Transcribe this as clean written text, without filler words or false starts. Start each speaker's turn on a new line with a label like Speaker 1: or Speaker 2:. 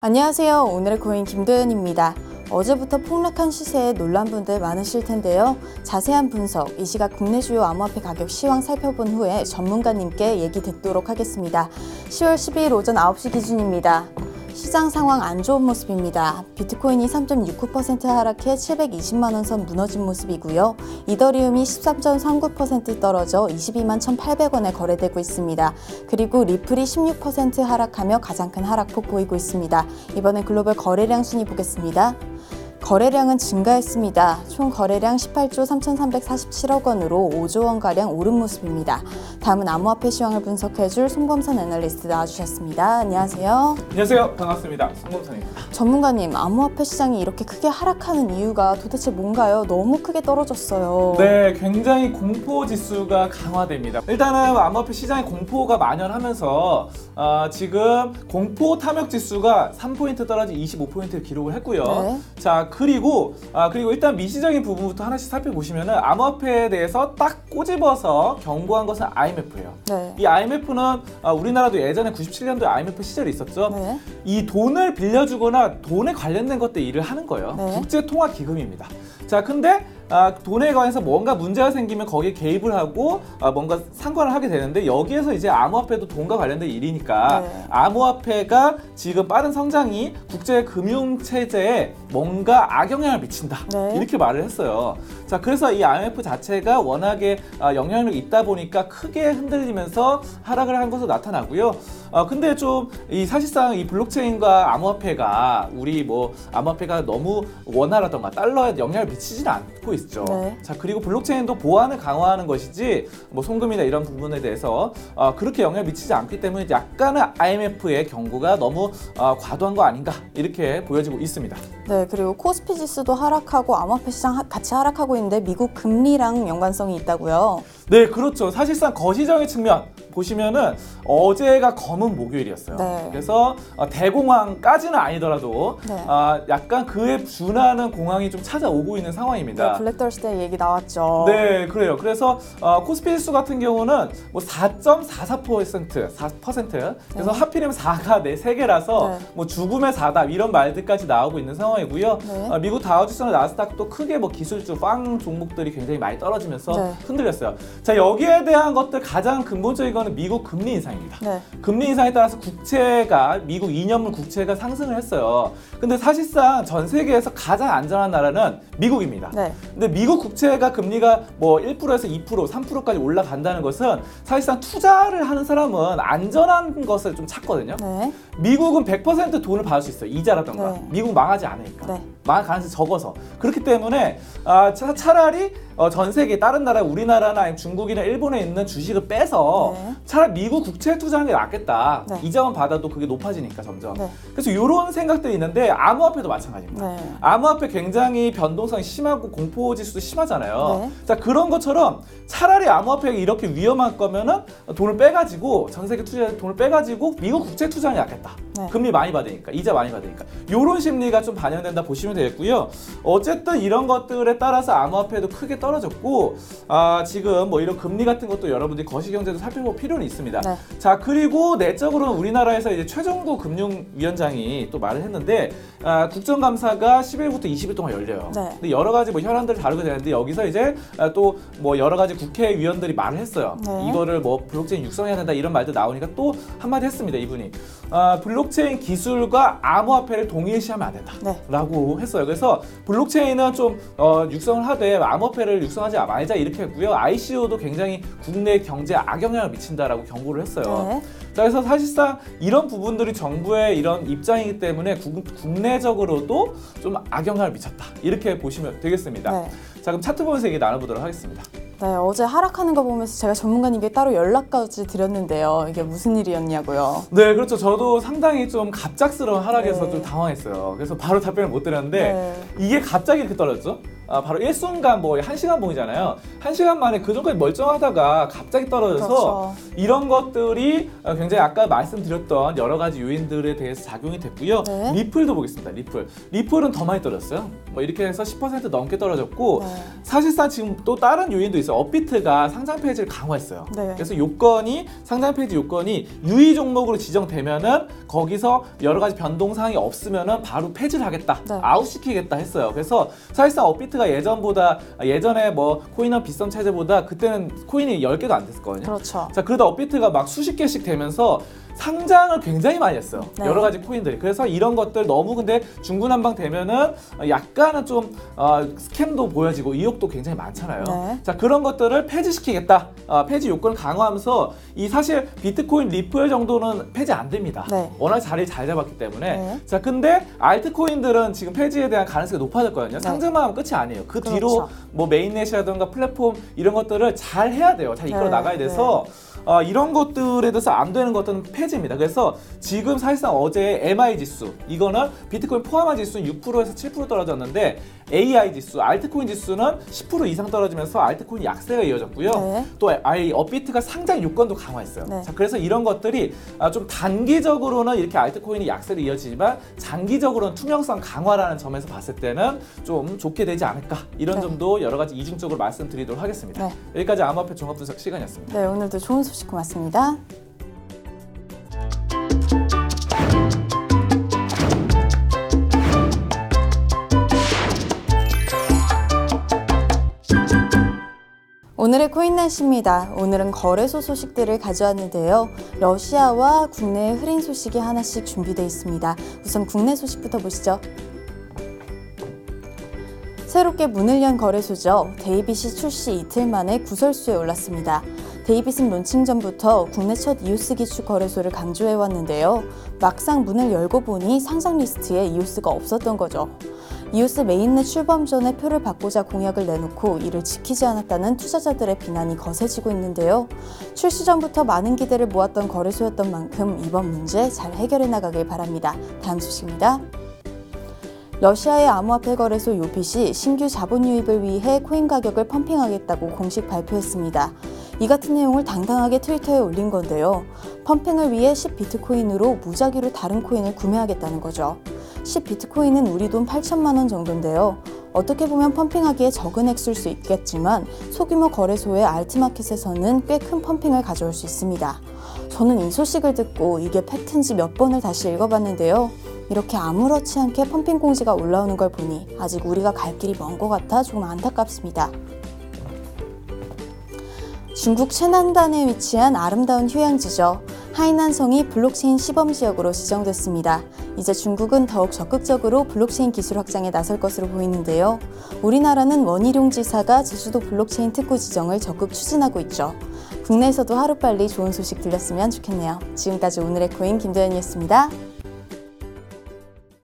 Speaker 1: 안녕하세요. 오늘의 코인 김도연입니다. 어제부터 폭락한 시세에 놀란 분들 많으실 텐데요. 자세한 분석, 이 시각 국내 주요 암호화폐 가격 시황 살펴본 후에 전문가님께 얘기 듣도록 하겠습니다. 10월 12일 오전 9시 기준입니다. 시장 상황 안 좋은 모습입니다. 비트코인이 3.69% 하락해 720만 원 선 무너진 모습이고요. 이더리움이 13.39% 떨어져 22만 1,800원에 거래되고 있습니다. 그리고 리플이 16% 하락하며 가장 큰 하락폭 보이고 있습니다. 이번엔 글로벌 거래량 순위 보겠습니다. 거래량은 증가했습니다. 총 거래량 18조 3,347억 원으로 5조 원가량 오른 모습입니다. 다음은 암호화폐 시황을 분석해줄 송범선 애널리스트 나와주셨습니다. 안녕하세요.
Speaker 2: 안녕하세요. 반갑습니다. 송범선입니다.
Speaker 1: 전문가님, 암호화폐 시장이 이렇게 크게 하락하는 이유가 도대체 뭔가요? 너무 크게 떨어졌어요.
Speaker 2: 네, 굉장히 공포 지수가 강화됩니다. 일단은 암호화폐 시장에 공포가 만연하면서 지금 공포 탐욕 지수가 3포인트 떨어진 25포인트를 기록을 했고요.
Speaker 1: 네.
Speaker 2: 자, 그리고 일단 미시적인 부분부터 하나씩 살펴보시면은 암호화폐에 대해서 딱 꼬집어서 경고한 것은 IMF예요.
Speaker 1: 네.
Speaker 2: 이 IMF는 우리나라도 예전에 97년도에 IMF 시절이 있었죠.
Speaker 1: 네.
Speaker 2: 이 돈을 빌려주거나 돈에 관련된 것들 일을 하는 거예요.
Speaker 1: 네.
Speaker 2: 국제통화기금입니다. 자, 근데 돈에 관해서 뭔가 문제가 생기면 거기에 개입을 하고 뭔가 상관을 하게 되는데, 여기에서 이제 암호화폐도 돈과 관련된 일이니까
Speaker 1: 네.
Speaker 2: 암호화폐가 지금 빠른 성장이 국제 금융 체제에 뭔가 악영향을 미친다.
Speaker 1: 네.
Speaker 2: 이렇게 말을 했어요. 자, 그래서 이 IMF 자체가 워낙에 영향력이 있다 보니까 크게 흔들리면서 하락을 한 것으로 나타나고요. 근데 좀 사실상 이 블록체인과 암호화폐가 우리 암호화폐가 너무 원화라던가 달러에 영향을 미치지는 않고 있죠.
Speaker 1: 네.
Speaker 2: 자, 그리고 블록체인도 보안을 강화하는 것이지 송금이나 이런 부분에 대해서 그렇게 영향을 미치지 않기 때문에 약간은 IMF의 경고가 너무 과도한 거 아닌가, 이렇게 보여지고 있습니다.
Speaker 1: 네, 그리고 코스피 지수도 하락하고 암호화폐 시장 같이 하락하고 있는데 미국 금리랑 연관성이 있다고요?
Speaker 2: 네, 그렇죠. 사실상 거시적인 측면 보시면은 어제가 검은 목요일이었어요.
Speaker 1: 네.
Speaker 2: 그래서 대공황까지는 아니더라도
Speaker 1: 네.
Speaker 2: 약간 그에 준하는 공황이 좀 찾아오고 있는 상황입니다.
Speaker 1: 네, 블랙더스데이 얘기 나왔죠.
Speaker 2: 네, 그래요. 그래서 코스피 지수 같은 경우는 4.44%, 4%. 그래서 하필이면 4가 3개라서
Speaker 1: 네.
Speaker 2: 죽음의 4다 이런 말들까지 나오고 있는 상황이고요.
Speaker 1: 네.
Speaker 2: 미국 다우지수나 나스닥도 크게 기술주, 빵 종목들이 굉장히 많이 떨어지면서
Speaker 1: 네.
Speaker 2: 흔들렸어요. 자, 여기에 대한 것들 가장 근본적인 거는 미국 금리 인상입니다.
Speaker 1: 네.
Speaker 2: 금리 인상에 따라서 미국 2년물 국채가 상승을 했어요. 근데 사실상 전 세계에서 가장 안전한 나라는 미국입니다.
Speaker 1: 네.
Speaker 2: 근데 미국 국채가 금리가 1%에서 2%, 3%까지 올라간다는 것은 사실상 투자를 하는 사람은 안전한 것을 좀 찾거든요.
Speaker 1: 네.
Speaker 2: 미국은 100% 돈을 받을 수 있어요. 이자라던가.
Speaker 1: 네.
Speaker 2: 미국 망하지 않으니까.
Speaker 1: 네.
Speaker 2: 망할 가능성이 적어서. 그렇기 때문에 차라리 전 세계 다른 나라, 우리나라나 아니면 중국이나 일본에 있는 주식을 빼서
Speaker 1: 네.
Speaker 2: 차라리 미국 국채 투자하는 게 낫겠다.
Speaker 1: 네.
Speaker 2: 이자만 받아도 그게 높아지니까 점점.
Speaker 1: 네.
Speaker 2: 그래서 이런 생각들이 있는데 암호화폐도 마찬가지입니다.
Speaker 1: 네.
Speaker 2: 암호화폐 굉장히 변동성이 심하고 공포지수도 심하잖아요.
Speaker 1: 네.
Speaker 2: 자, 그런 것처럼 차라리 암호화폐가 이렇게 위험한 거면은 돈을 빼가지고, 전 세계 투자에 돈을 빼가지고 미국 국채 투자하는 게 낫겠다.
Speaker 1: 네.
Speaker 2: 금리 많이 받으니까, 이자 많이 받으니까. 이런 심리가 좀 반영된다 보시면 되겠고요. 어쨌든 이런 것들에 따라서 암호화폐도 크게 떨어졌고, 지금 이런 금리 같은 것도 여러분들이 거시경제도 살펴볼 필요는 있습니다.
Speaker 1: 네.
Speaker 2: 자, 그리고 내적으로는 우리나라에서 이제 최종구 금융위원장이 또 말을 했는데, 국정감사가 10일부터 20일 동안 열려요.
Speaker 1: 네.
Speaker 2: 근데 여러 가지 현안들을 다루게 되는데, 여기서 이제 또 여러 가지 국회의원들이 말을 했어요.
Speaker 1: 네.
Speaker 2: 이거를 블록체인 육성해야 된다 이런 말도 나오니까 또 한마디 했습니다. 이분이 블록체인 기술과 암호화폐를 동일시하면 안 된다.
Speaker 1: 네.
Speaker 2: 라고 했어요. 그래서 블록체인은 좀 육성을 하되 암호화폐를 육성하지 말자 이렇게 했고요. ICO도 굉장히 국내 경제에 악영향을 미친다라고 경고를 했어요.
Speaker 1: 네.
Speaker 2: 자, 그래서 사실상 이런 부분들이 정부의 이런 입장이기 때문에 국내적으로도 좀 악영향을 미쳤다, 이렇게 보시면 되겠습니다.
Speaker 1: 네.
Speaker 2: 자, 그럼 차트 보면서 얘기 나눠보도록 하겠습니다.
Speaker 1: 네, 어제 하락하는 거 보면서 제가 전문가님께 따로 연락까지 드렸는데요. 이게 무슨 일이었냐고요.
Speaker 2: 네, 그렇죠. 저도 상당히 좀 갑작스러운 하락에서
Speaker 1: 네.
Speaker 2: 좀 당황했어요. 그래서 바로 답변을 못 드렸는데,
Speaker 1: 네.
Speaker 2: 이게 갑자기 이렇게 떨어졌죠? 바로 일순간 뭐 1시간 봉이잖아요. 1시간 만에 그 전까지 멀쩡하다가 갑자기 떨어져서
Speaker 1: 그렇죠.
Speaker 2: 이런 것들이 굉장히 아까 말씀드렸던 여러 가지 요인들에 대해서 작용이 됐고요.
Speaker 1: 네.
Speaker 2: 리플도 보겠습니다. 리플은 더 많이 떨어졌어요. 뭐 이렇게 해서 10% 넘게 떨어졌고
Speaker 1: 네.
Speaker 2: 사실상 지금 또 다른 요인도 있어요. 업비트가 상장 페이지를 강화했어요.
Speaker 1: 네.
Speaker 2: 그래서 상장 페이지 요건이 유의 종목으로 지정되면은 거기서 여러 가지 변동사항이 없으면은 바로 폐지를 하겠다,
Speaker 1: 네.
Speaker 2: 아웃시키겠다 했어요. 그래서 사실상 업비트가 예전에 뭐 코인업 빗썸 체제보다 그때는 코인이 10개도 안 됐었거든요.
Speaker 1: 그렇죠.
Speaker 2: 자, 그러다 업비트가 막 수십 개씩 되면서 상장을 굉장히 많이 했어요.
Speaker 1: 네.
Speaker 2: 여러 가지 코인들이. 그래서 이런 것들 너무 근데 중구난방 되면은 약간은 좀 스캠도 보여지고 의혹도 굉장히 많잖아요.
Speaker 1: 네.
Speaker 2: 자, 그런 것들을 폐지시키겠다. 폐지 요건을 강화하면서 이 사실 비트코인 리플 정도는 폐지 안 됩니다.
Speaker 1: 네.
Speaker 2: 워낙 자리를 잘 잡았기 때문에.
Speaker 1: 네.
Speaker 2: 자, 근데 알트코인들은 지금 폐지에 대한 가능성이 높아졌거든요. 상장만 하면 끝이 아니에요. 그 뒤로
Speaker 1: 그렇죠.
Speaker 2: 뭐 메인넷이라든가 플랫폼 이런 것들을 잘 해야 돼요. 잘 이끌어
Speaker 1: 네.
Speaker 2: 나가야 돼서 이런 것들에 대해서 안 되는 것들은 폐지입니다. 그래서 지금 사실상 어제 MI 지수, 이거는 비트코인 포함한 지수는 6%에서 7% 떨어졌는데 AI 지수, 알트코인 지수는 10% 이상 떨어지면서 알트코인 약세가 이어졌고요.
Speaker 1: 네.
Speaker 2: 또 업비트가 상장 요건도 강화했어요.
Speaker 1: 네.
Speaker 2: 자, 그래서 이런 것들이 좀 단기적으로는 이렇게 알트코인이 약세로 이어지지만 장기적으로는 투명성 강화라는 점에서 봤을 때는 좀 좋게 되지 않을까, 이런
Speaker 1: 네.
Speaker 2: 점도 여러 가지 이중적으로 말씀드리도록 하겠습니다.
Speaker 1: 네.
Speaker 2: 여기까지 암호화폐 종합 분석 시간이었습니다.
Speaker 1: 네, 오늘도 좋은 소식 고맙습니다. 오늘의 코인 날씨입니다. 오늘은 거래소 소식들을 가져왔는데요. 러시아와 국내의 흐린 소식이 하나씩 준비되어 있습니다. 우선 국내 소식부터 보시죠. 새롭게 문을 연 거래소죠. 데이빗이 출시 이틀 만에 구설수에 올랐습니다. 데이빗은 론칭 전부터 국내 첫 이오스 기축 거래소를 강조해왔는데요. 막상 문을 열고 보니 상장 리스트에 이오스가 없었던 거죠. 이오스 메인넷 출범 전에 표를 받고자 공약을 내놓고 이를 지키지 않았다는 투자자들의 비난이 거세지고 있는데요. 출시 전부터 많은 기대를 모았던 거래소였던 만큼 이번 문제 잘 해결해 나가길 바랍니다. 다음 소식입니다. 러시아의 암호화폐 거래소 요빗이 신규 자본 유입을 위해 코인 가격을 펌핑하겠다고 공식 발표했습니다. 이 같은 내용을 당당하게 트위터에 올린 건데요. 펌핑을 위해 10비트코인으로 무작위로 다른 코인을 구매하겠다는 거죠. 10비트코인은 우리 돈 8천만 원 정도인데요. 어떻게 보면 펌핑하기에 적은 액수일 수 있겠지만 소규모 거래소의 알트마켓에서는 꽤 큰 펌핑을 가져올 수 있습니다. 저는 이 소식을 듣고 이게 팩트인지 몇 번을 다시 읽어봤는데요. 이렇게 아무렇지 않게 펌핑 공지가 올라오는 걸 보니 아직 우리가 갈 길이 먼 것 같아 조금 안타깝습니다. 중국 최남단에 위치한 아름다운 휴양지죠. 하이난성이 블록체인 시범 지역으로 지정됐습니다. 이제 중국은 더욱 적극적으로 블록체인 기술 확장에 나설 것으로 보이는데요. 우리나라는 원희룡 지사가 제주도 블록체인 특구 지정을 적극 추진하고 있죠. 국내에서도 하루빨리 좋은 소식 들렸으면 좋겠네요. 지금까지 오늘의 코인 김도연이었습니다.